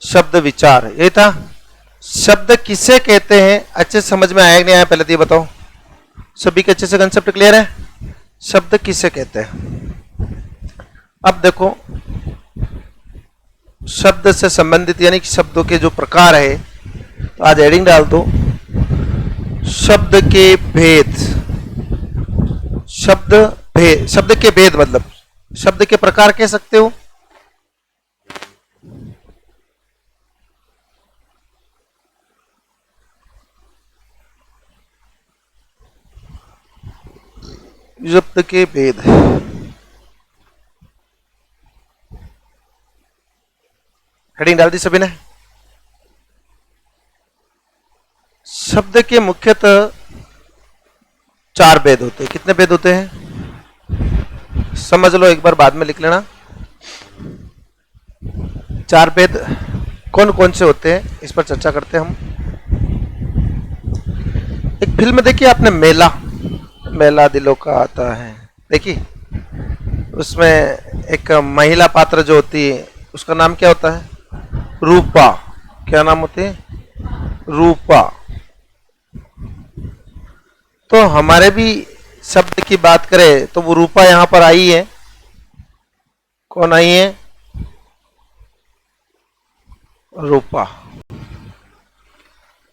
शब्द विचार, ये था। शब्द किसे कहते हैं, अच्छे समझ में आया कि नहीं आया, पहले तो ये बताओ। सभी के अच्छे से कंसेप्ट क्लियर है? शब्द किसे कहते हैं? अब देखो, शब्द से संबंधित यानी कि शब्दों के जो प्रकार है, तो आज हेडिंग डाल दो शब्द के भेद। शब्द भेद, शब्द के भेद मतलब शब्द के प्रकार कह सकते हो। शब्द के भेद, हेडिंग डाल दी सभी ने। शब्द के मुख्यतः 4 भेद होते हैं। कितने भेद होते हैं समझ लो, एक बार बाद में लिख लेना। 4 भेद कौन कौन से होते हैं, इस पर चर्चा करते हैं हम। एक फिल्म देखी आपने, मेला, मेला दिलों का आता है, देखी? उसमें एक महिला पात्र जो होती है उसका नाम क्या होता है? रूपा। क्या नाम होते हैं? रूपा। तो हमारे भी शब्द की बात करें तो वो रूपा यहां पर आई है। कौन आई है? रूपा।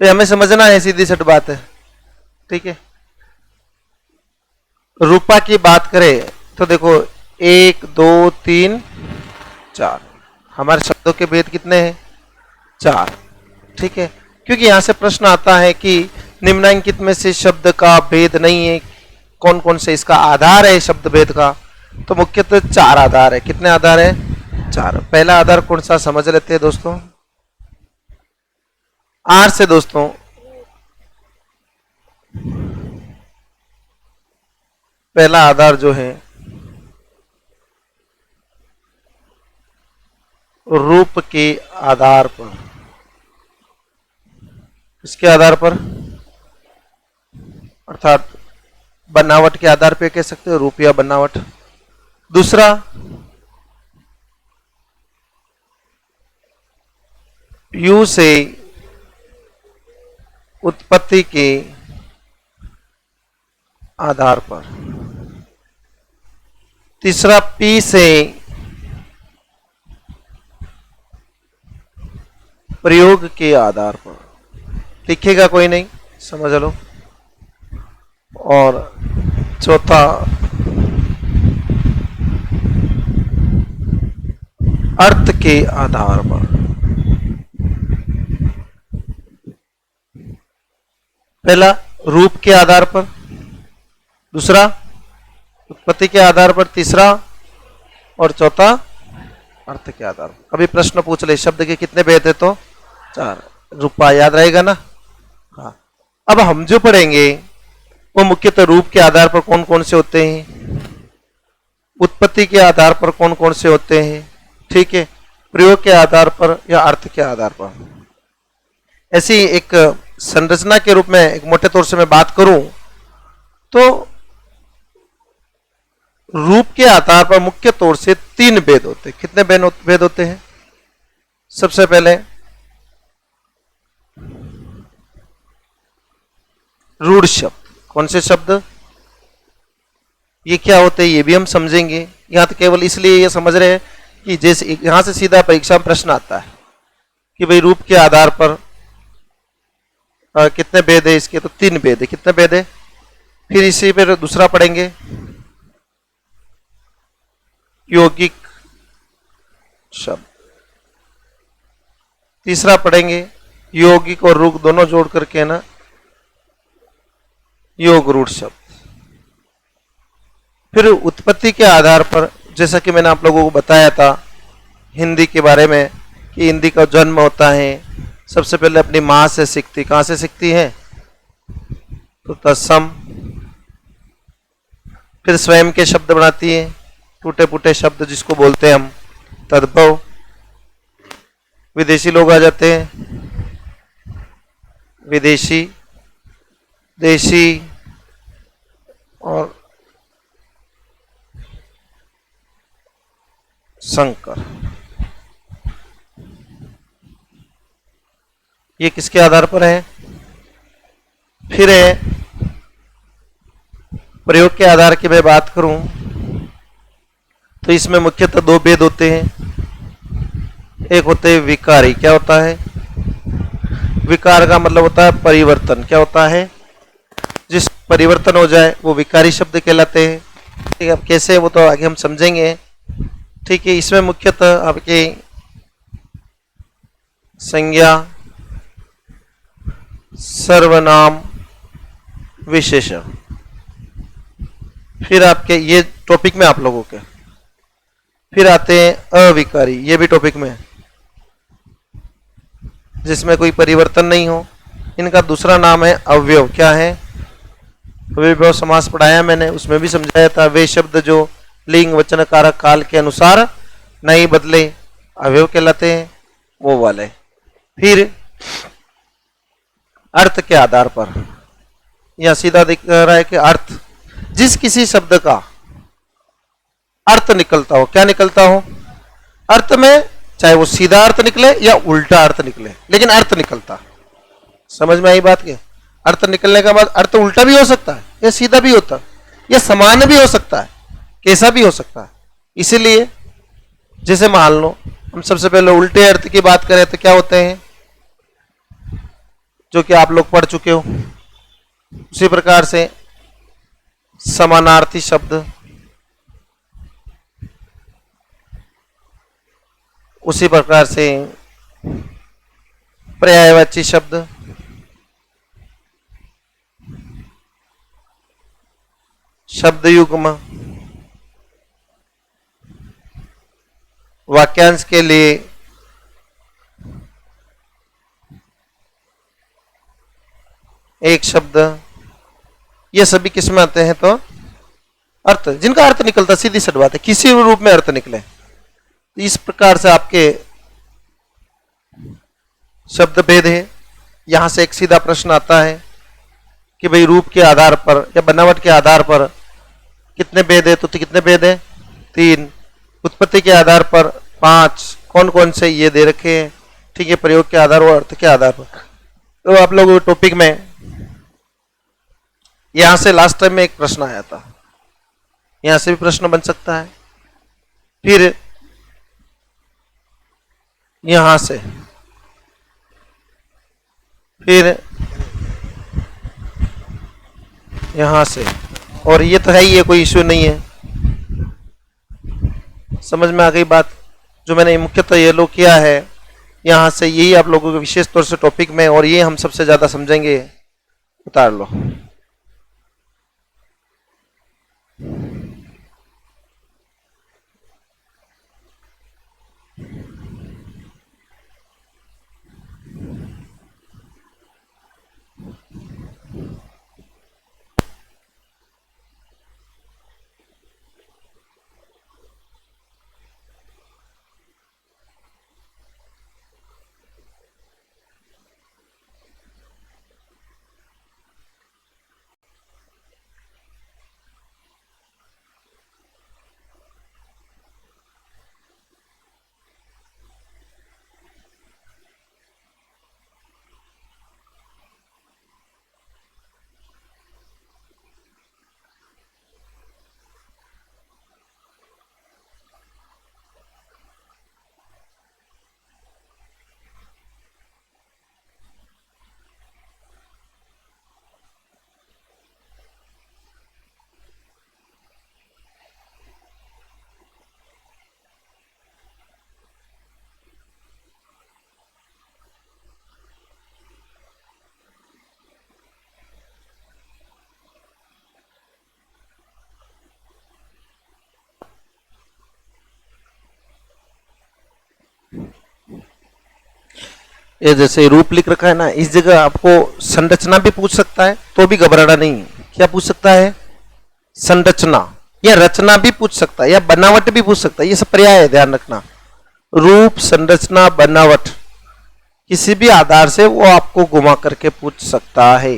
तो हमें समझना है, सीधी सट बात है, ठीक है। रूपा की बात करें तो देखो 1 2 3 4, हमारे शब्दों के भेद कितने हैं? 4, ठीक है। क्योंकि यहां से प्रश्न आता है कि निम्नलिखित में से शब्द का भेद नहीं है, कौन कौन से इसका आधार है शब्द भेद का? तो मुख्यतः 4 आधार है। कितने आधार है? 4। पहला आधार कौन सा समझ लेते हैं दोस्तों? आर से दोस्तों, पहला आधार जो है रूप के आधार पर। इसके आधार पर अर्थात बनावट के आधार पे कह सकते हो, रूप या बनावट। दूसरा यू से उत्पत्ति के आधार पर। तीसरा पी से प्रयोग के आधार पर। लिखेगा कोई नहीं, समझ लो। और चौथा अर्थ के आधार पर। पहला रूप के आधार पर, दूसरा उत्पत्ति के आधार पर, तीसरा और चौथा अर्थ के आधार पर। अभी प्रश्न पूछ ले शब्द के कितने भेद है, तो 4। रूपा याद रहेगा ना? हाँ। अब हम जो पढ़ेंगे वो मुख्यतः रूप के आधार पर कौन कौन से होते हैं, उत्पत्ति के आधार पर कौन कौन से होते हैं, ठीक है, प्रयोग के आधार पर या अर्थ के आधार पर। ऐसी एक संरचना के रूप में एक मोटे तौर से मैं बात करूं तो रूप के आधार पर मुख्य तौर से 3 भेद होते हैं। कितने भेद होते हैं? सबसे पहले रूढ़ शब्द। कौन से शब्द? ये क्या होते हैं ये भी हम समझेंगे। यहां तो केवल इसलिए ये समझ रहे हैं कि जैसे यहां से सीधा परीक्षा में प्रश्न आता है कि भाई रूप के आधार पर कितने भेद है इसके, तो 3 भेद है। कितने भेद है? फिर इसी पर दूसरा पढ़ेंगे यौगिक शब्द। तीसरा पढ़ेंगे यौगिक और रूप दोनों जोड़ करके ना योग रूढ़ शब्द। फिर उत्पत्ति के आधार पर, जैसा कि मैंने आप लोगों को बताया था हिंदी के बारे में कि हिंदी का जन्म होता है सबसे पहले अपनी मां से सीखती। कहां से सीखती है? तो तत्सम। फिर स्वयं के शब्द बनाती है, टूटे फूटे शब्द जिसको बोलते हैं हम तद्भव। विदेशी लोग आ जाते हैं, विदेशी, देशी और संकर। ये किसके आधार पर है? फिर है प्रयोग के आधार की मैं बात करूं तो इसमें मुख्यतः दो भेद होते हैं। एक होते हैं विकारी। क्या होता है? विकार का मतलब होता है परिवर्तन। क्या होता है? जिस परिवर्तन हो जाए वो विकारी शब्द कहलाते हैं। ठीक है, अब कैसे वो तो आगे हम समझेंगे। ठीक है, इसमें मुख्यतः आपके संज्ञा, सर्वनाम, विशेषण, फिर आपके ये टॉपिक में आप लोगों के, फिर आते हैं अविकारी। ये भी टॉपिक में है, जिसमें कोई परिवर्तन नहीं हो। इनका दूसरा नाम है अवयव। क्या है? अवयव समास पढ़ाया मैंने, उसमें भी समझाया था। वे शब्द जो लिंग, वचन, कारक, काल के अनुसार नहीं बदले अवयव कहलाते हैं, वो वाले। फिर अर्थ के आधार पर, यह सीधा दिख रहा है कि अर्थ, जिस किसी शब्द का अर्थ निकलता हो। क्या निकलता हो? अर्थ में चाहे वो सीधा अर्थ निकले या उल्टा अर्थ निकले, लेकिन अर्थ निकलता। समझ में आई बात? के अर्थ निकलने के बाद अर्थ उल्टा भी हो सकता है या सीधा भी होता है या समान भी हो सकता है, कैसा भी हो सकता है। इसीलिए जैसे मान लो हम सबसे पहले उल्टे अर्थ की बात करें तो क्या होते हैं, जो कि आप लोग पढ़ चुके हो। उसी प्रकार से समानार्थी शब्द, उसी प्रकार से पर्यायवाची शब्द, शब्द युग्म, वाक्यांश के लिए एक शब्द, ये सभी किस में आते हैं? तो अर्थ, जिनका अर्थ निकलता, सीधी सी बात है, किसी भी रूप में अर्थ निकले। इस प्रकार से आपके शब्द भेद है। यहां से एक सीधा प्रश्न आता है कि भाई रूप के आधार पर या बनावट के आधार पर कितने भेद है? तो कितने भेद है? 3। उत्पत्ति के आधार पर 5। कौन कौन से? ये दे रखे हैं। ठीक है, प्रयोग के आधार और अर्थ के आधार पर। तो आप लोग टॉपिक में यहां से लास्ट टाइम में एक प्रश्न आया था, यहां से भी प्रश्न बन सकता है। फिर यहां से, फिर यहां से, और ये तो है ही, ये कोई इश्यू नहीं है। समझ में आ गई बात? जो मैंने मुख्यतः ये लोग किया है, यहां से यही आप लोगों को विशेष तौर से टॉपिक में, और ये हम सबसे ज्यादा समझेंगे। उतार लो। ये जैसे रूप लिख रखा है ना, इस जगह आपको संरचना भी पूछ सकता है, तो भी घबराना नहीं। क्या पूछ सकता है? संरचना या रचना भी पूछ सकता है, या बनावट भी पूछ सकता है। ये सब पर्याय है, ध्यान रखना। रूप, संरचना, बनावट, किसी भी आधार से वो आपको घुमा करके पूछ सकता है।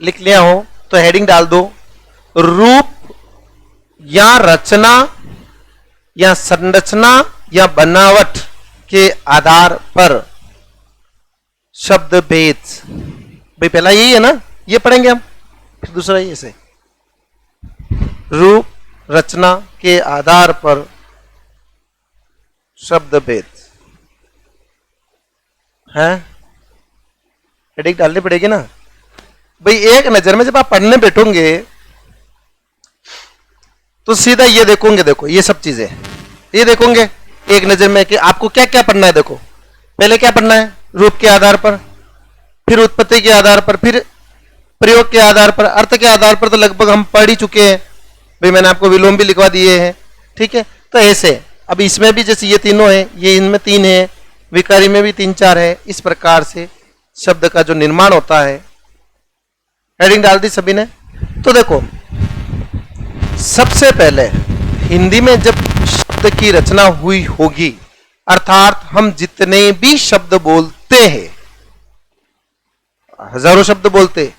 लिख लिया हो तो हेडिंग डाल दो, रूप या रचना या संरचना या बनावट के आधार पर शब्द भेद। भाई पहला यही है ना, ये पढ़ेंगे हम, फिर दूसरा ये से रूप रचना के आधार पर शब्द भेद है, हेडिंग डालनी पड़ेगी ना भाई। एक नजर में जब आप पढ़ने बैठोगे तो सीधा ये देखोगे, देखो ये सब चीजें ये देखोगे एक नजर में कि आपको क्या क्या पढ़ना है। देखो पहले क्या पढ़ना है, रूप के आधार पर, फिर उत्पत्ति के आधार पर, फिर प्रयोग के आधार पर, अर्थ के आधार पर तो लगभग हम पढ़ ही चुके हैं भाई, मैंने आपको विलोम भी लिखवा दिए हैं, ठीक है। तो ऐसे अब इसमें भी जैसे ये तीनों है, ये इनमें तीन है, विकारी में भी 3-4 है, इस प्रकार से शब्द का जो निर्माण होता है। हेडिंग डाल दी सभी ने। तो देखो सबसे पहले हिंदी में जब शब्द की रचना हुई होगी, अर्थात हम जितने भी शब्द बोलते हैं, हजारों शब्द बोलते,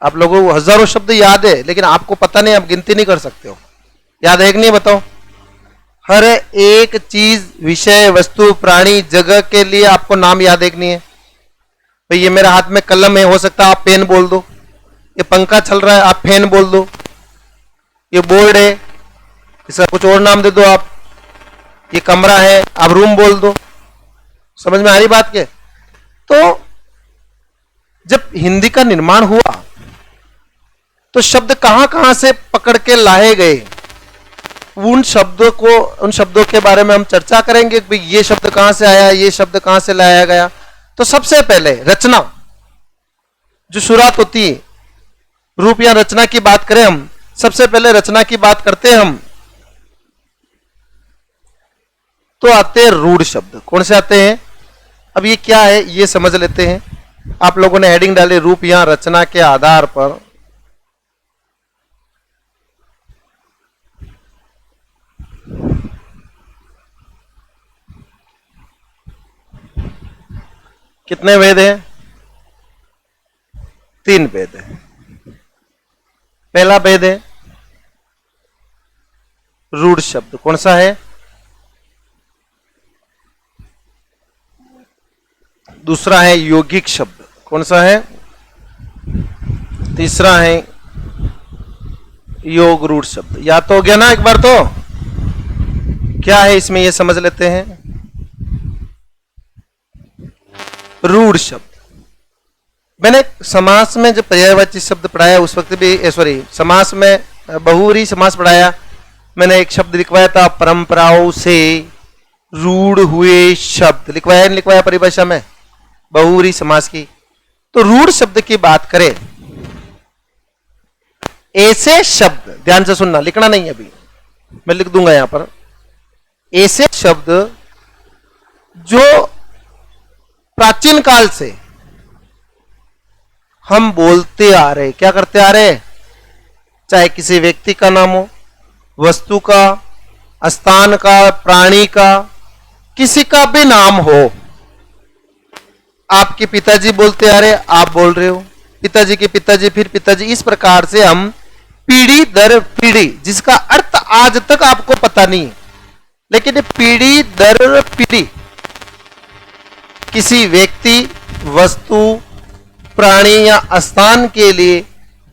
आप लोगों को हजारों शब्द याद है लेकिन आपको पता नहीं, आप गिनती नहीं कर सकते हो। याद है कि नहीं बताओ? हर एक चीज, विषय, वस्तु, प्राणी, जगह के लिए आपको नाम याद है कि नहीं है? भाई ये मेरे हाथ में कलम है, हो सकता है आप पेन बोल दो। ये पंखा चल रहा है, आप फैन बोल दो। ये बोर्ड है, इसका कुछ और नाम दे दो आप। ये कमरा है, आप रूम बोल दो। समझ में आ रही बात के? तो जब हिंदी का निर्माण हुआ तो शब्द कहां कहां से पकड़ के लाए गए, उन शब्दों के बारे में हम चर्चा करेंगे कि ये शब्द कहां से आया, ये शब्द कहां से लाया गया। तो सबसे पहले रचना जो शुरुआत होती है, रूप या रचना की बात करें हम, सबसे पहले रचना की बात करते हैं हम, तो आते हैं रूढ़ शब्द। कौन से आते हैं? अब ये क्या है ये समझ लेते हैं। आप लोगों ने हेडिंग डाली रूप या रचना के आधार पर। कितने वेद हैं? 3 वेद है। पहला वेद है रूढ़ शब्द। कौन सा है? दूसरा है यौगिक शब्द। कौन सा है? तीसरा है योग रूढ़ शब्द। याद तो हो गया ना एक बार? तो क्या है इसमें ये समझ लेते हैं। रूढ़ शब्द, मैंने समास में जब पर्यायवाची शब्द पढ़ाया उस वक्त भी, सॉरी समास में बहुव्रीहि समास पढ़ाया, मैंने एक शब्द लिखवाया था, परंपराओं से रूढ़ हुए शब्द। लिखवाया नहीं लिखवाया परिभाषा में बहुव्रीहि समास की? तो रूढ़ शब्द की बात करें, ऐसे शब्द, ध्यान से सुनना, लिखना नहीं अभी, मैं लिख दूंगा यहां पर, ऐसे शब्द जो प्राचीन काल से हम बोलते आ रहे। क्या करते आ रहे? चाहे किसी व्यक्ति का नाम हो, वस्तु का, स्थान का, प्राणी का, किसी का भी नाम हो। आपके पिताजी बोलते आ रहे, आप बोल रहे हो, पिताजी के पिताजी, फिर पिताजी, इस प्रकार से हम पीढ़ी दर पीढ़ी, जिसका अर्थ आज तक आपको पता नहीं है, लेकिन पीढ़ी दर पीढ़ी किसी व्यक्ति, वस्तु, प्राणी या स्थान के लिए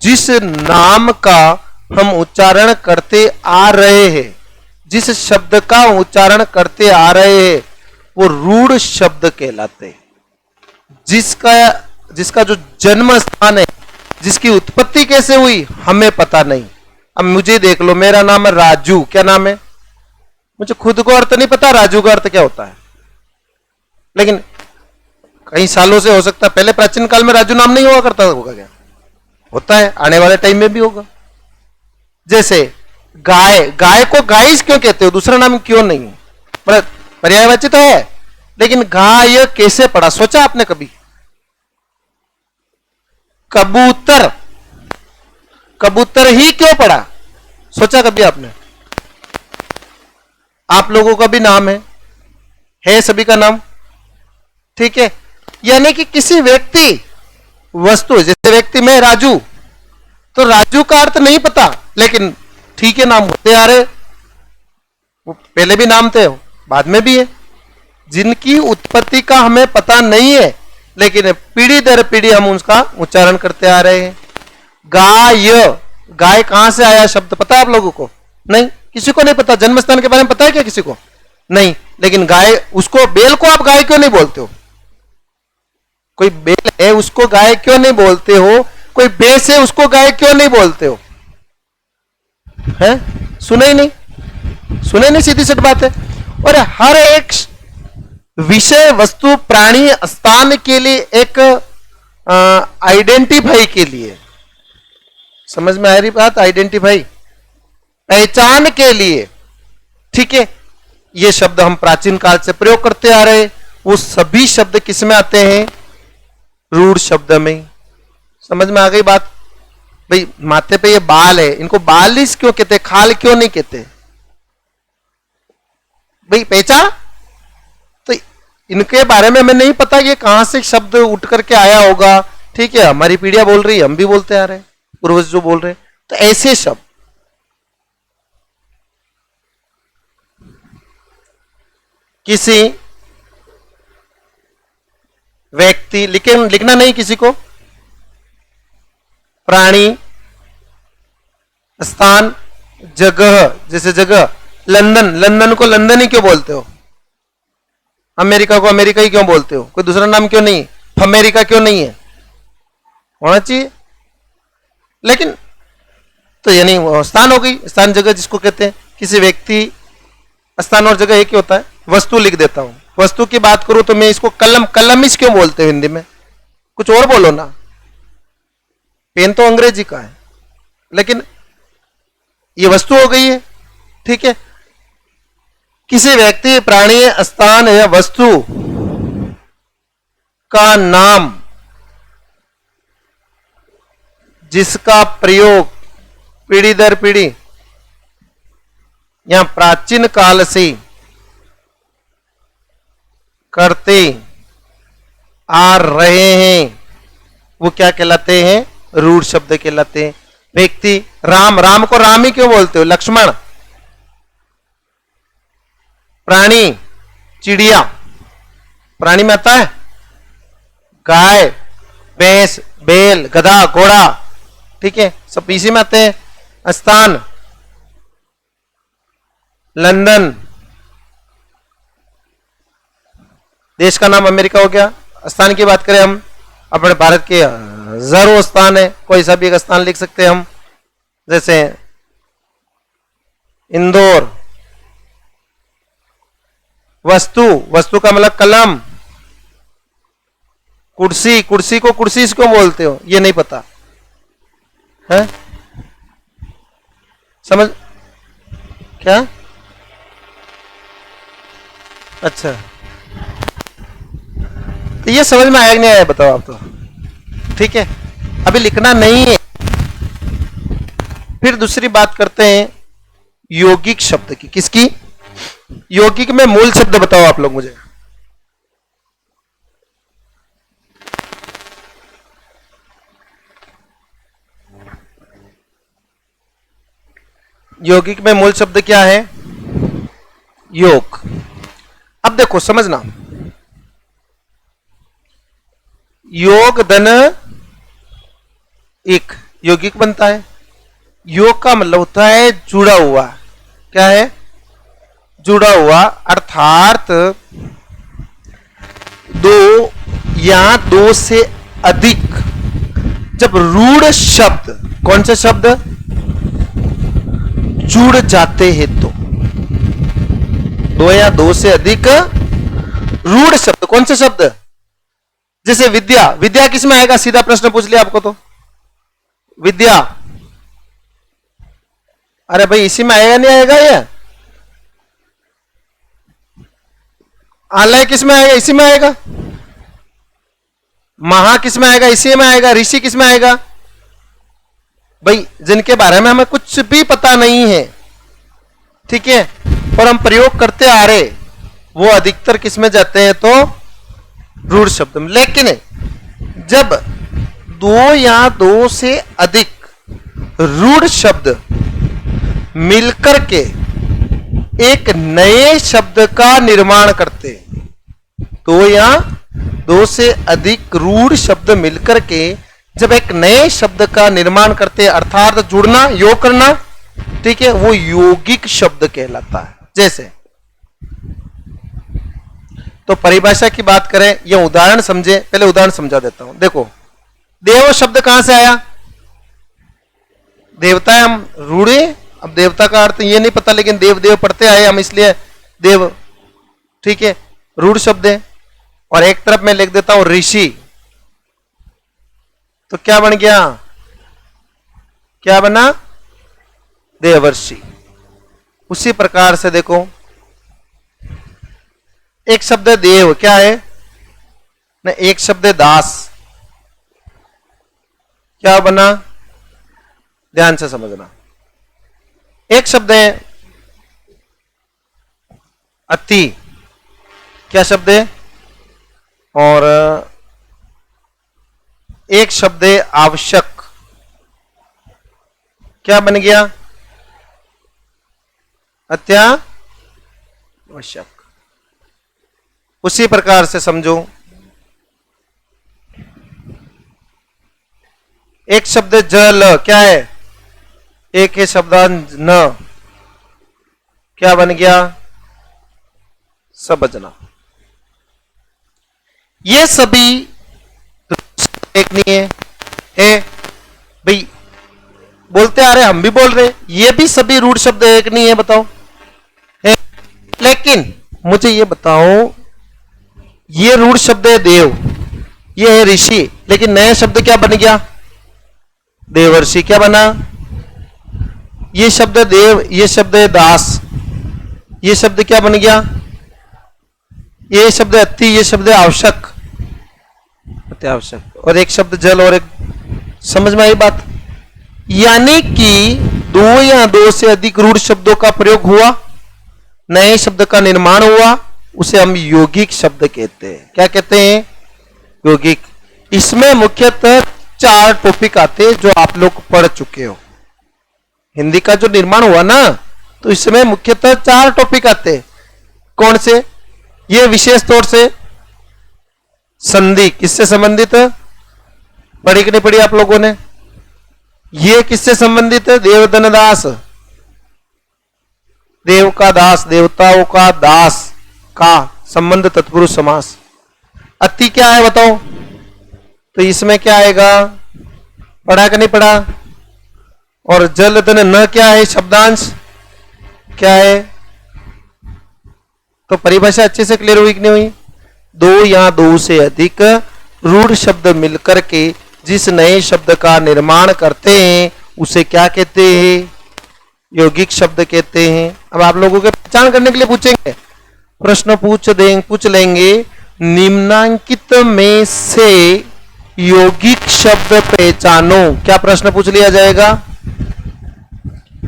जिस नाम का हम उच्चारण करते आ रहे हैं, जिस शब्द का उच्चारण करते आ रहे हैं, वो रूढ़ शब्द कहलाते हैं। जिसका जो जन्म स्थान है, जिसकी उत्पत्ति कैसे हुई हमें पता नहीं। अब मुझे देख लो, मेरा नाम है राजू। क्या नाम है? मुझे खुद को अर्थ नहीं पता राजू का अर्थ क्या होता है, लेकिन कई सालों से, हो सकता है पहले प्राचीन काल में राजू नाम नहीं हुआ करता होगा, क्या होता है, आने वाले टाइम में भी होगा। जैसे गाय, गाय को गाइस क्यों कहते हो, दूसरा नाम क्यों नहीं? पर्यायवाची तो है, लेकिन गाय कैसे पड़ा, सोचा आपने कभी? कबूतर, कबूतर ही क्यों पड़ा, सोचा कभी आपने? आप लोगों का भी नाम है सभी का नाम, ठीक है। यानी कि किसी व्यक्ति, वस्तु, व्यक्ति में राजू, तो राजू का अर्थ नहीं पता, लेकिन ठीक है नाम होते आ रहे, वो पहले भी नाम थे बाद में भी है, जिनकी उत्पत्ति का हमें पता नहीं है लेकिन पीढ़ी दर पीढ़ी हम उसका उच्चारण करते आ रहे हैं। गाय, गाय कहां से आया शब्द पता है आप लोगों को? नहीं, किसी को नहीं पता। जन्मस्थान के बारे में पता है क्या किसी को? नहीं। लेकिन गाय, उसको बेल को आप गाय क्यों नहीं बोलते हो? कोई बेल है उसको गाय क्यों नहीं बोलते हो? कोई भैंस है उसको गाय क्यों नहीं बोलते हो? हैं? सुने ही नहीं, सुने नहीं, सीधी सी बात है। और हर एक विषय, वस्तु, प्राणी, स्थान के लिए एक आइडेंटिफाई के लिए, समझ में आ रही बात? आइडेंटिफाई, पहचान के लिए, ठीक है, ये शब्द हम प्राचीन काल से प्रयोग करते आ रहे। वो सभी शब्द किस में आते हैं? रूढ़ शब्द में। समझ में आ गई बात? भाई माथे पे ये बाल है, इनको बालिश क्यों कहते, खाल क्यों नहीं कहते? भाई पहचान, तो इनके बारे में हमें नहीं पता ये कहां से शब्द उठ करके आया होगा। ठीक है, हमारी पीढ़ियां बोल रही है, हम भी बोलते आ रहे हैं, पूर्वज जो बोल रहे हैं। तो ऐसे शब्द किसी व्यक्ति, लेकिन लिखना नहीं किसी को, प्राणी, स्थान, जगह, जैसे जगह लंदन, लंदन को लंदन ही क्यों बोलते हो? अमेरिका को अमेरिका ही क्यों बोलते हो? कोई दूसरा नाम क्यों नहीं है? अमेरिका क्यों नहीं है? होना चाहिए। लेकिन तो यानी स्थान हो गई, स्थान जगह जिसको कहते हैं। किसी व्यक्ति, स्थान और जगह एक ही होता है। वस्तु लिख देता हूं, वस्तु की बात करूं तो मैं इसको कलम, कलमिश क्यों बोलते हो हिंदी में? कुछ और बोलो ना। पेन तो अंग्रेजी का है, लेकिन ये वस्तु हो गई है। ठीक है, किसी व्यक्ति, प्राणी, स्थान या वस्तु का नाम जिसका प्रयोग पीढ़ी दर पीढ़ी या प्राचीन काल से करते आ रहे हैं, वो क्या कहलाते हैं? रूढ़ शब्द कहलाते हैं। व्यक्ति, राम, राम को राम ही क्यों बोलते हो? लक्ष्मण। प्राणी, चिड़िया, प्राणी में आता है। गाय, भैंस, बैल, गधा, घोड़ा, ठीक है, सब इसी में आते हैं। स्थान, लंदन, देश का नाम अमेरिका हो गया। स्थान की बात करें हम, अपने भारत के हजारों स्थान है, कोई सा भी एक स्थान लिख सकते हैं हम, जैसे इंदौर। वस्तु, वस्तु का मतलब कलम। कुर्सी, कुर्सी को कुर्सी क्यों बोलते हो? ये नहीं पता है? समझ क्या? अच्छा, तो ये समझ में आया कि नहीं आया बताओ आप तो? ठीक है, अभी लिखना नहीं है। फिर दूसरी बात करते हैं यौगिक शब्द की। किसकी? यौगिक में मूल शब्द बताओ आप लोग मुझे। यौगिक में मूल शब्द क्या है? योग। अब देखो समझना, योग धन एक यौगिक बनता है। योग का मतलब होता है जुड़ा हुआ। क्या है? जुड़ा हुआ, अर्थात दो या दो से अधिक जब रूढ़ शब्द, कौन से शब्द जुड़ जाते हैं, तो दो या दो से अधिक रूढ़ शब्द, कौन से शब्द? जैसे विद्या, विद्या किस में आएगा? सीधा प्रश्न पूछ लिया आपको तो। विद्या, अरे भाई इसी में आएगा, नहीं आएगा? ये आलय किस में आएगा? इसी में आएगा। महा किस में आएगा? इसी में आएगा। ऋषि किस में आएगा? भाई जिनके बारे में हमें कुछ भी पता नहीं है, ठीक है, और हम प्रयोग करते आ रहे, वो अधिकतर किस में जाते हैं? तो रूढ़ शब्द में। लेकिन जब दो या दो से अधिक रूढ़ शब्द मिलकर के एक नए शब्द का निर्माण करते हैं। दो या दो से अधिक रूढ़ शब्द मिलकर के जब एक नए शब्द का निर्माण करते, अर्थात जुड़ना, योग करना, ठीक है, वो यौगिक शब्द कहलाता है। जैसे तो परिभाषा की बात करें या उदाहरण समझे, पहले उदाहरण समझा देता हूं। देखो, देव शब्द कहां से आया? देवता है, हम रूढ़े। अब देवता का अर्थ ये नहीं पता, लेकिन देव देव पढ़ते आए हम, इसलिए देव, ठीक है, रूढ़ शब्द है। और एक तरफ मैं लिख देता हूं ऋषि, तो क्या बन गया? क्या बना? देवर्षि। उसी प्रकार से देखो, एक शब्द है देव, क्या है ना, एक शब्द है दास, क्या बना? ध्यान से समझना। एक शब्द है अति, क्या शब्द है? और एक शब्द है आवश्यक, क्या बन गया? अत्यावश्यक। उसी प्रकार से समझो, एक शब्द जल, क्या है? एक है शब्दांश न, क्या बन गया? समझना। ये सभी एक नहीं है भाई, बोलते आ रहे, हम भी बोल रहे, ये भी सभी रूढ़ शब्द एक नहीं है, बताओ है? लेकिन मुझे ये बताओ, ये रूढ़ शब्द है देव, ये है ऋषि, लेकिन नया शब्द क्या बन गया? देवर्षि। क्या बना? ये शब्द देव, ये शब्द है दास, ये शब्द क्या बन गया? ये शब्द अति, ये शब्द आवश्यक, अत्यावश्यक। और एक शब्द जल, और एक, समझ में आई बात? यानी कि दो या दो से अधिक रूढ़ शब्दों का प्रयोग हुआ, नए शब्द का निर्माण हुआ, उसे हम यौगिक शब्द कहते हैं। क्या कहते हैं? यौगिक। इसमें मुख्यतः 4 टॉपिक आते हैं जो आप लोग पढ़ चुके हो। हिंदी का जो निर्माण हुआ ना, तो इसमें मुख्यतः 4 टॉपिक आते हैं। कौन से? ये विशेष तौर से संधि, किससे संबंधित है? पढ़ी कि नहीं पढ़ी आप लोगों ने? ये किससे संबंधित है? देवधन दास, देव का दास, देवताओं का दास का संबंध तत्पुरुष समास। अति क्या है बताओ? तो इसमें क्या आएगा? पढ़ा कि नहीं पढ़ा? और जल धन न क्या है? शब्दांश क्या है? तो परिभाषा अच्छे से क्लियर हुई कि नहीं हुई? दो या दो से अधिक रूढ़ शब्द मिलकर के जिस नए शब्द का निर्माण करते हैं उसे क्या कहते हैं? यौगिक शब्द कहते हैं। अब आप लोगों के पहचान करने के लिए पूछेंगे, प्रश्न पूछ लेंगे, निम्नांकित में से यौगिक शब्द पहचानो। क्या प्रश्न पूछ लिया जाएगा?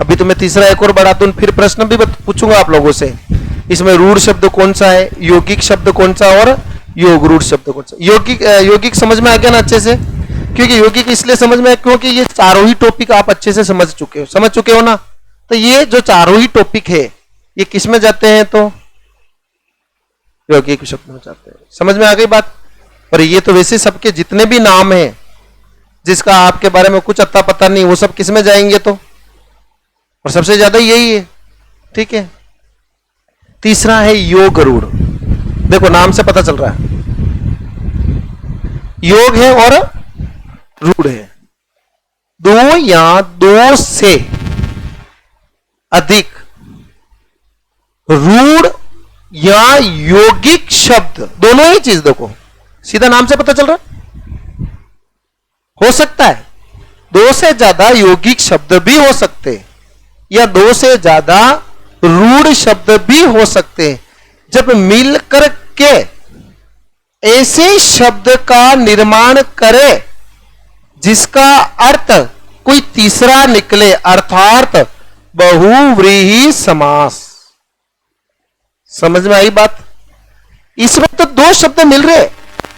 अभी तो मैं तीसरा एक और बढ़ाता हूं, फिर प्रश्न भी पूछूंगा आप लोगों से। इसमें रूढ़ शब्द कौन सा है, यौगिक शब्द कौन सा, और योग रूढ़ शब्द कौन सा। यौगिक समझ में आ गया ना अच्छे से? क्योंकि यौगिक इसलिए समझ में आया क्योंकि ये चारों ही टॉपिक आप अच्छे से समझ चुके हो ना। तो ये जो चारों ही टॉपिक है ये किस में जाते हैं? तो यौगिक शब्द में जाते हैं। समझ में आ गई बात? और ये तो वैसे सबके जितने भी नाम हैं जिसका आपके बारे में कुछ अता पता नहीं, वो सब किस में जाएंगे? तो और सबसे ज्यादा यही है, ठीक है। तीसरा है योग रूढ़। देखो नाम से पता चल रहा है, योग है और रूढ़ है। दो या दो से अधिक रूढ़ या यौगिक शब्द, दोनों ही चीज देखो, सीधा नाम से पता चल रहा है। हो सकता है दो से ज्यादा यौगिक शब्द भी हो सकते हैं या दो से ज्यादा रूढ़ शब्द भी हो सकते हैं। जब मिलकर के ऐसे शब्द का निर्माण करे जिसका अर्थ कोई तीसरा निकले, अर्थात बहुव्रीहि समास। समझ में आई बात? इसमें तो दो शब्द मिल रहे,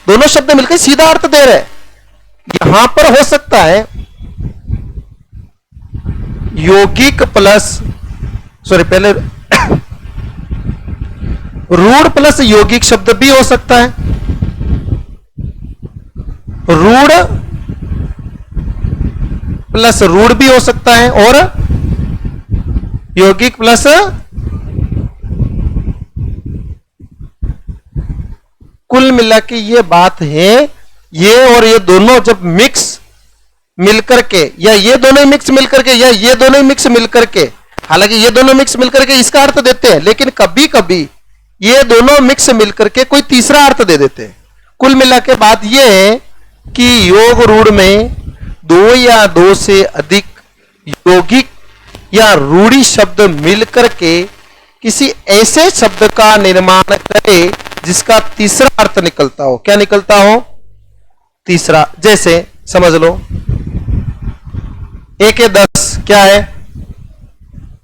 दोनों शब्द मिलकर सीधा अर्थ दे रहे, यहां पर हो सकता है यौगिक प्लस, सॉरी पहले रूढ़ प्लस यौगिक शब्द भी हो सकता है। रूढ़ प्लस रूढ़ भी हो सकता है और यौगिक प्लस कुल मिला के ये बात है, ये और ये दोनों जब मिक्स मिलकर के, या ये दोनों मिक्स मिलकर के, या ये दोनों मिक्स मिलकर के, हालांकि ये दोनों मिक्स मिलकर के इसका अर्थ देते हैं, लेकिन कभी कभी ये दोनों मिक्स मिलकर के कोई तीसरा अर्थ दे देते हैं। कुल मिला के बात यह है कि योग रूढ़ में दो या दो से अधिक यौगिक या रूढ़ी शब्द मिलकर के किसी ऐसे शब्द का निर्माण करे जिसका तीसरा अर्थ निकलता हो। क्या निकलता हो? तीसरा। जैसे समझ लो, एक है 10, क्या है,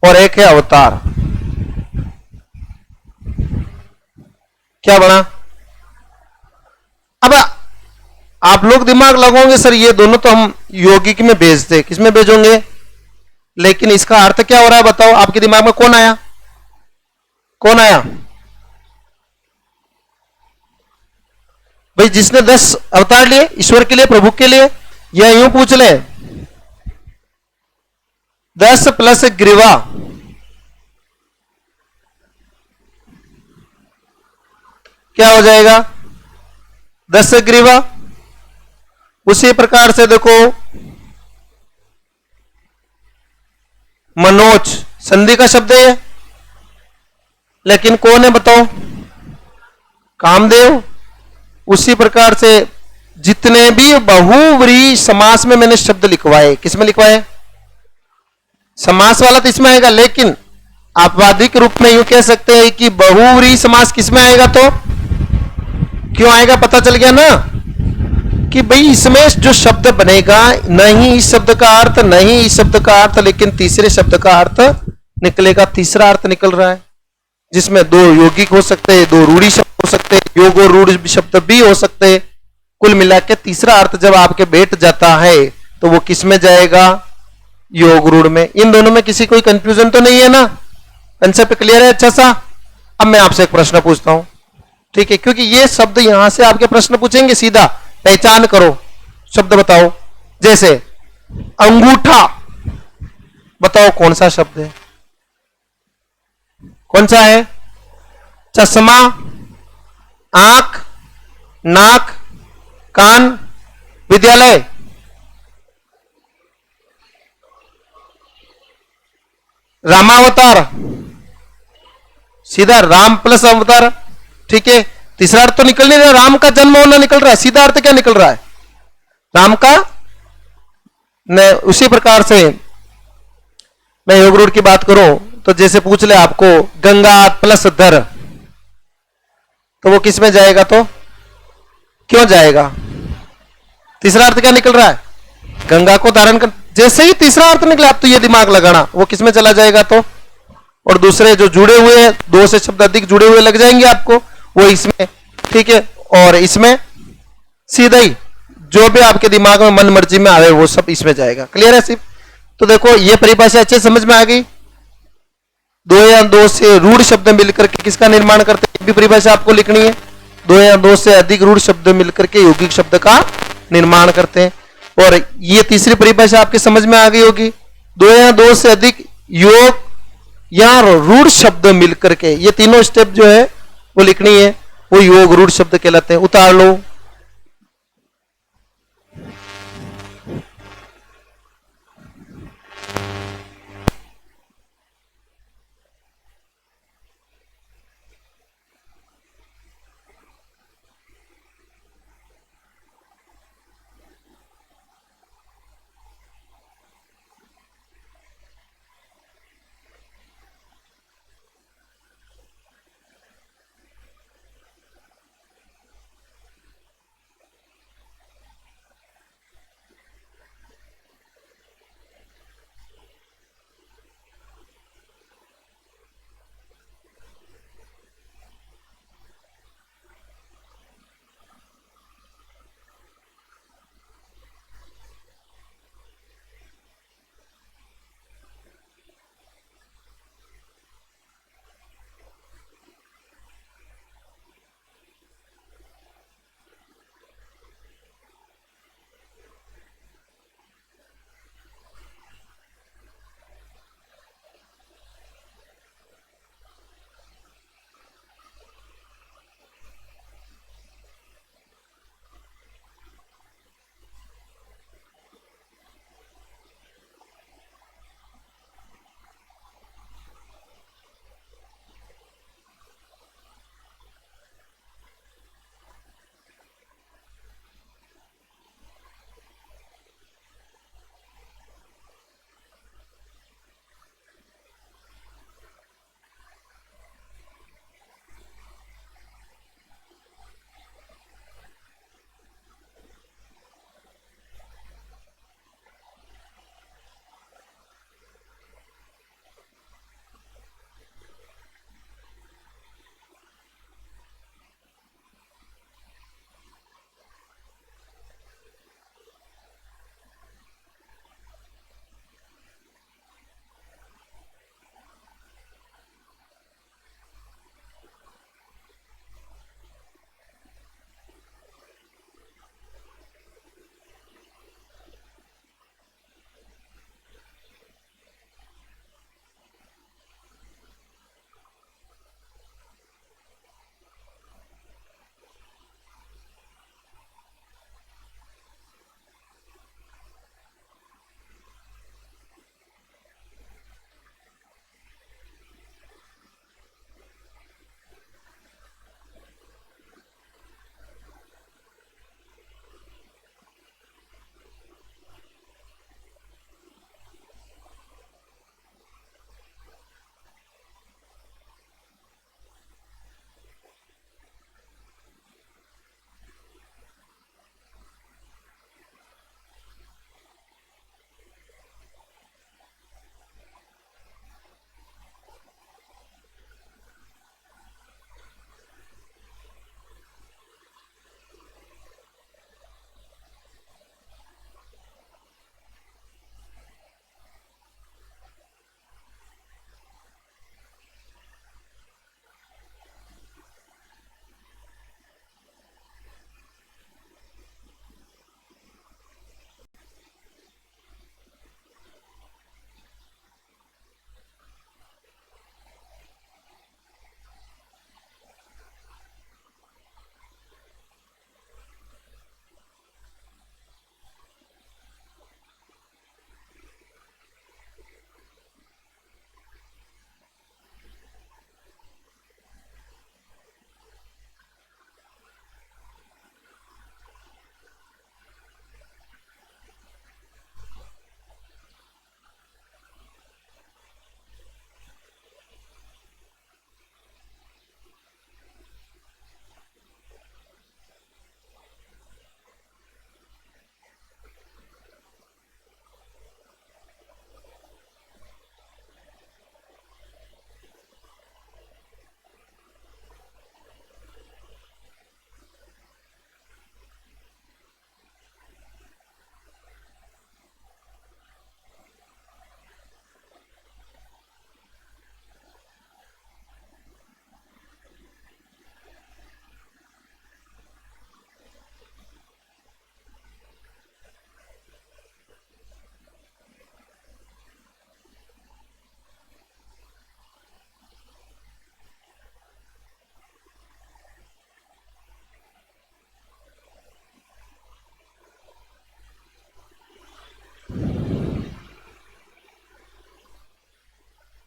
और एक है अवतार, क्या बना? अब आप लोग दिमाग लगाओगे, सर ये दोनों तो हम यौगिक में भेजते, किसमें भेजोगे? लेकिन इसका अर्थ क्या हो रहा है बताओ? आपके दिमाग में कौन आया? कौन आया भाई? जिसने 10 अवतार लिए ईश्वर के लिए, प्रभु के लिए, या यूं पूछ ले 10 प्लस ग्रीवा, क्या हो जाएगा? 10 से ग्रीवा। उसी प्रकार से देखो, मनोज संधि का शब्द है, लेकिन कौन है बताओ? कामदेव। उसी प्रकार से जितने भी बहुव्रीहि समास में मैंने शब्द लिखवाए, किसमें लिखवाए? समास वाला तो इसमें आएगा, लेकिन आपवादिक रूप में यूं कह सकते हैं कि बहुव्रीहि समास किसमें आएगा? तो क्यों आएगा? पता चल गया ना कि भाई इसमें जो शब्द बनेगा, नहीं इस शब्द का अर्थ, नहीं इस शब्द का अर्थ, लेकिन तीसरे शब्द का अर्थ निकलेगा, तीसरा अर्थ निकल रहा है, जिसमें दो यौगिक हो सकते हैं, दो रूढ़ी शब्द हो सकते हैं, योग और रूढ़ शब्द भी हो सकते हैं। कुल मिला के तीसरा अर्थ जब आपके बैठ जाता है तो वो किस में जाएगा? योग रूढ़ में। इन दोनों में किसी कोई कंफ्यूजन तो नहीं है ना? कंसेप्ट क्लियर है अच्छा सा? अब मैं आपसे एक प्रश्न पूछता हूं, ठीक है, क्योंकि ये शब्द यहां से आपके प्रश्न पूछेंगे सीधा, पहचान करो, शब्द बताओ। जैसे अंगूठा, बताओ कौन सा शब्द है? कौन सा है? चश्मा, आंख, नाक, कान, विद्यालय। रामावतार, सीधा राम प्लस अवतार, ठीक है। तीसरा अर्थ तो निकल नहीं रहा, राम का जन्म होना निकल रहा है, सीधा अर्थ क्या निकल रहा है? राम का। न उसी प्रकार से मैं योग रूढ़ की बात करूं तो जैसे पूछ ले आपको गंगा प्लस दर, तो वो किस में जाएगा? तो क्यों जाएगा? तीसरा अर्थ क्या निकल रहा है? गंगा को धारण कर। जैसे ही तीसरा अर्थ निकला, आप तो ये दिमाग लगाना वो किस में चला जाएगा? तो और दूसरे जो जुड़े हुए हैं, दो से शब्द अधिक जुड़े हुए लग जाएंगे आपको, वो इसमें, ठीक है। और इसमें सीधा ही जो भी आपके दिमाग में मन मर्जी में आवे वो सब इसमें जाएगा। क्लियर है सिर्फ? तो देखो ये परिभाषा अच्छे समझ में आ गई। दो या दो से रूढ़ शब्द मिलकर के किसका निर्माण करते हैं, भी परिभाषा आपको लिखनी है। दो या दो से अधिक रूढ़ शब्द मिलकर के यौगिक शब्द का निर्माण करते हैं। और ये तीसरी परिभाषा आपके समझ में आ गई होगी, दो या दो से अधिक योग या रूढ़ शब्द मिलकर के, ये तीनों स्टेप जो है वो लिखनी है, वो योग रूढ़ शब्द कहलाते हैं। उतार लो।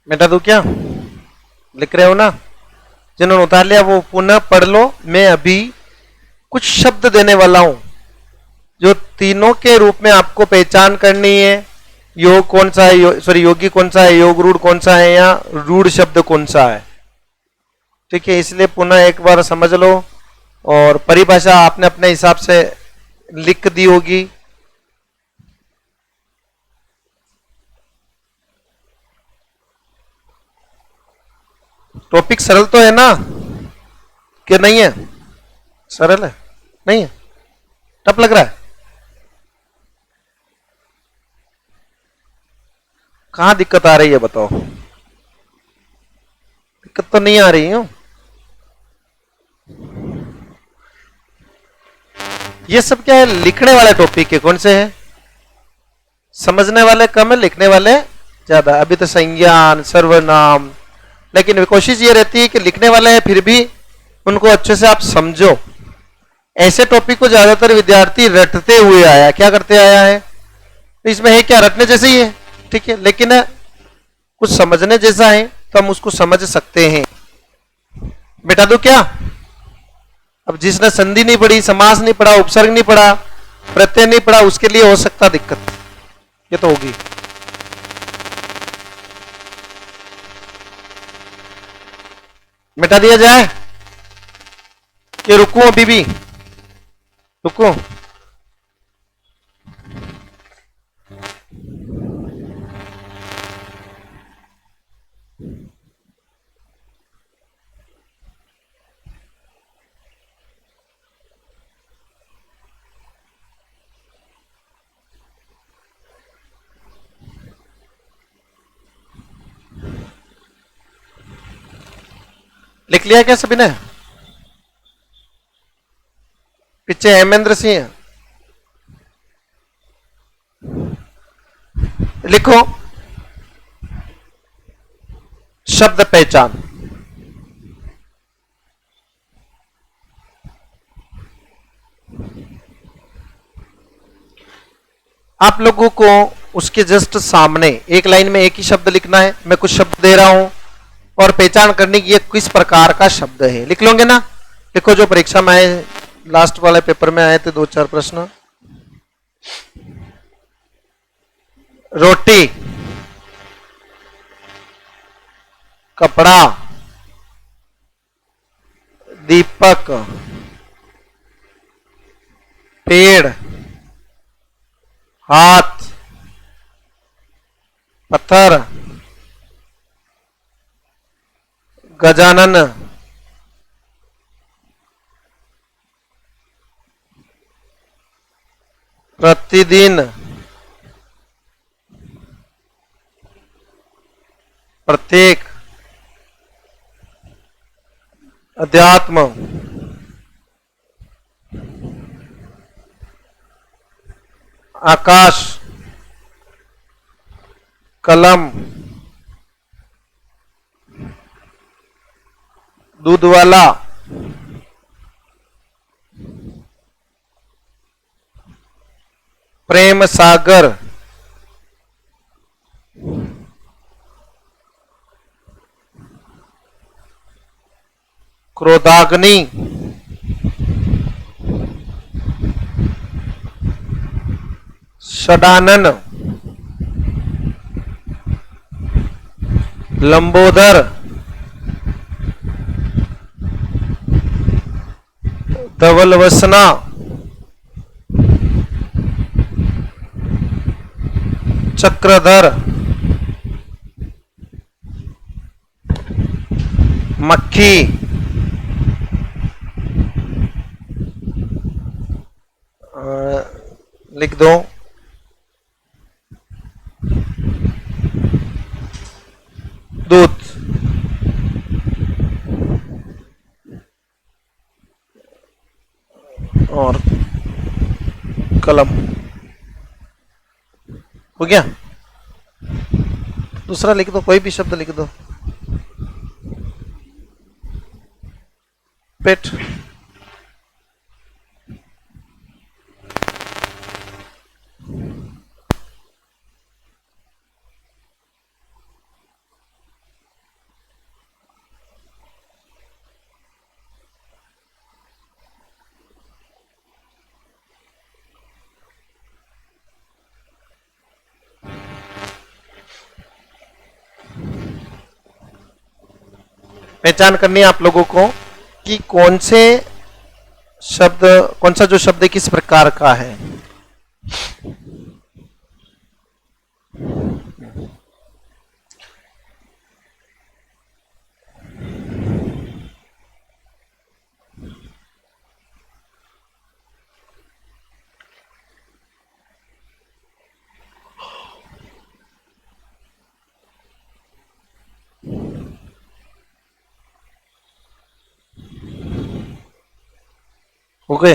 मिटा दूं क्या? लिख रहे हो ना? जिन्होंने उतार लिया वो पुनः पढ़ लो। मैं अभी कुछ शब्द देने वाला हूं जो तीनों के रूप में आपको पहचान करनी है। योग कौन सा है, सॉरी योगी कौन सा है, योग रूढ़ कौन सा है, या रूढ़ शब्द कौन सा है। ठीक है, इसलिए पुनः एक बार समझ लो। और परिभाषा आपने अपने हिसाब से लिख दी होगी। टॉपिक सरल तो है ना, कि नहीं है? सरल है, नहीं है? टफ लग रहा है? कहां दिक्कत आ रही है बताओ? दिक्कत तो नहीं आ रही है। ये सब क्या है? लिखने वाले टॉपिक है। कौन से हैं? समझने वाले कम है, लिखने वाले ज्यादा। अभी तो संज्ञान, सर्वनाम, लेकिन कोशिश ये रहती है कि लिखने वाले हैं फिर भी उनको अच्छे से आप समझो। ऐसे टॉपिक को ज्यादातर विद्यार्थी रटते हुए आया, क्या करते आया है? तो इसमें है क्या? रटने जैसे ही है, ठीक है, लेकिन कुछ समझने जैसा है तो हम उसको समझ सकते हैं। मिटा दो क्या? अब जिसने संधि नहीं पढ़ी, समास नहीं पढ़ा, उपसर्ग नहीं पढ़ा, प्रत्यय नहीं पढ़ा, उसके लिए हो सकता दिक्कत। ये तो होगी। मिटा दिया जाए कि रुकूं? अभी भी रुकूं? लिख लिया क्या सभी ने? पीछे हेमेंद्र सिंह लिखो। शब्द पहचान। आप लोगों को उसके जस्ट सामने एक लाइन में एक ही शब्द लिखना है। मैं कुछ शब्द दे रहा हूं और पहचान करने की ये किस प्रकार का शब्द है। लिख लोगे ना? लिखो, जो परीक्षा में आए, लास्ट वाले पेपर में आए थे 2-4 प्रश्न। रोटी, कपड़ा, दीपक, पेड़, हाथ, पत्थर, गजानन, प्रतिदिन, प्रत्येक, अध्यात्म, आकाश, कलम, दूध वाला, प्रेम सागर, क्रोधाग्नि, षडानन, लंबोदर, धवलवसना, चक्रधर, मक्खी, लिख दो, दूध, और कलम। हो गया? दूसरा लिख दो, कोई भी शब्द लिख दो। पेट, पहचान करनी है आप लोगों को कि कौन सा जो शब्द किस प्रकार का है। ओके,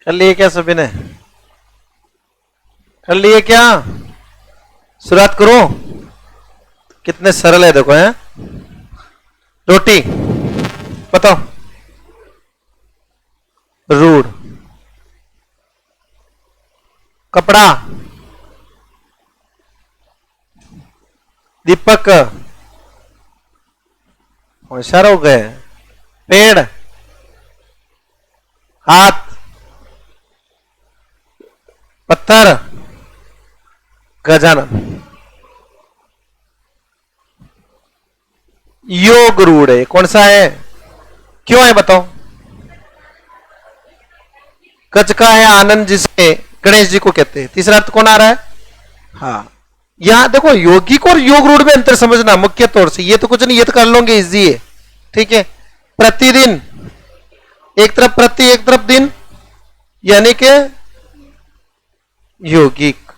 कर लिए क्या सभी ने? कर लिए क्या? शुरुआत करो। कितने सरल है देखो, हैं? रोटी बताओ, रूढ़। कपड़ा, दीपक, होशियार हो गए। पेड़, हाथ, पत्थर, गजानन। योग रूढ़ है, कौन सा है? क्यों है बताओ? गज का है आनंद, जिसे गणेश जी को कहते हैं। तीसरा अर्थ कौन आ रहा है? हाँ, यहां देखो यौगिक और योग रूढ़ में अंतर समझना मुख्य तौर से। ये तो कुछ नहीं, ये तो कर लोगे, इजी है। ठीक है, प्रतिदिन, एक तरफ प्रति, एक तरफ दिन, यानी के यौगिक।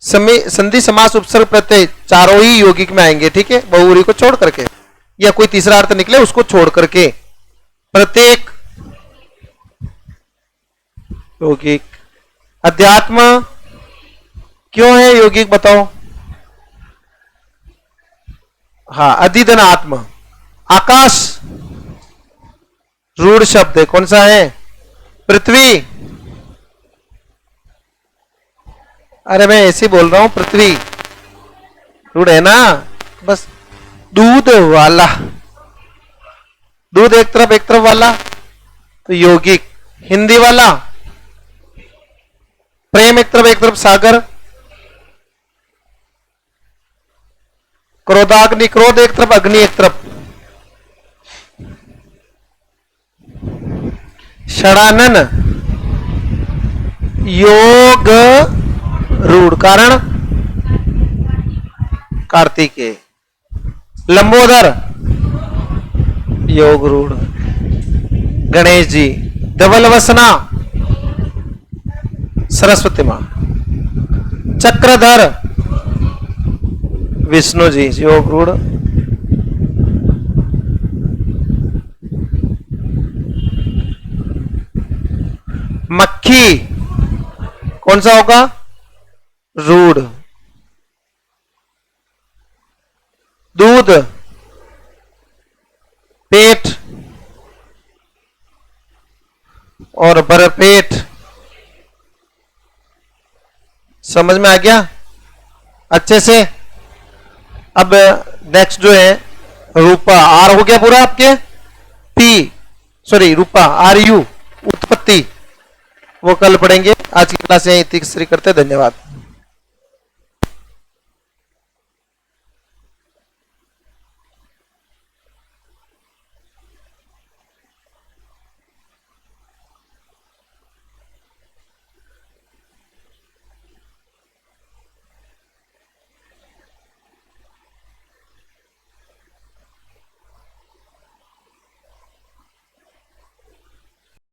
संधि समास उपसर्ग प्रत्यय चारों ही यौगिक में आएंगे। ठीक है, बहुव्रीहि को छोड़ करके, या कोई तीसरा अर्थ निकले उसको छोड़ करके प्रत्येक यौगिक। अध्यात्म क्यों है यौगिक बताओ? हाँ, अधिधन आत्म। आकाश रूढ़ शब्द है, कौन सा है? पृथ्वी। अरे मैं ऐसे बोल रहा हूं, पृथ्वी रूढ़ है ना, बस। दूध वाला, दूध एक तरफ वाला तो यौगिक। हिंदी वाला, प्रेम एक तरफ सागर। क्रोधाग्नि, क्रोध एक तरफ, अग्नि एक तरफ। षडानन योग रूढ़, कारण कार्तिकेय। लंबोदर योग रूढ़, गणेश जी। धवल वसना सरस्वती मां। चक्रधर विष्णु जी योग रूढ़। मक्खी कौन सा होगा? रूढ़। दूध, पेट, और बरपेट। समझ में आ गया अच्छे से। अब नेक्स्ट जो है रूपा, आर हो गया पूरा आपके, पी सॉरी रूपा आर यू उत्पत्ति, वो कल पढ़ेंगे। आज की क्लास यहीं तीसरी करते, धन्यवाद।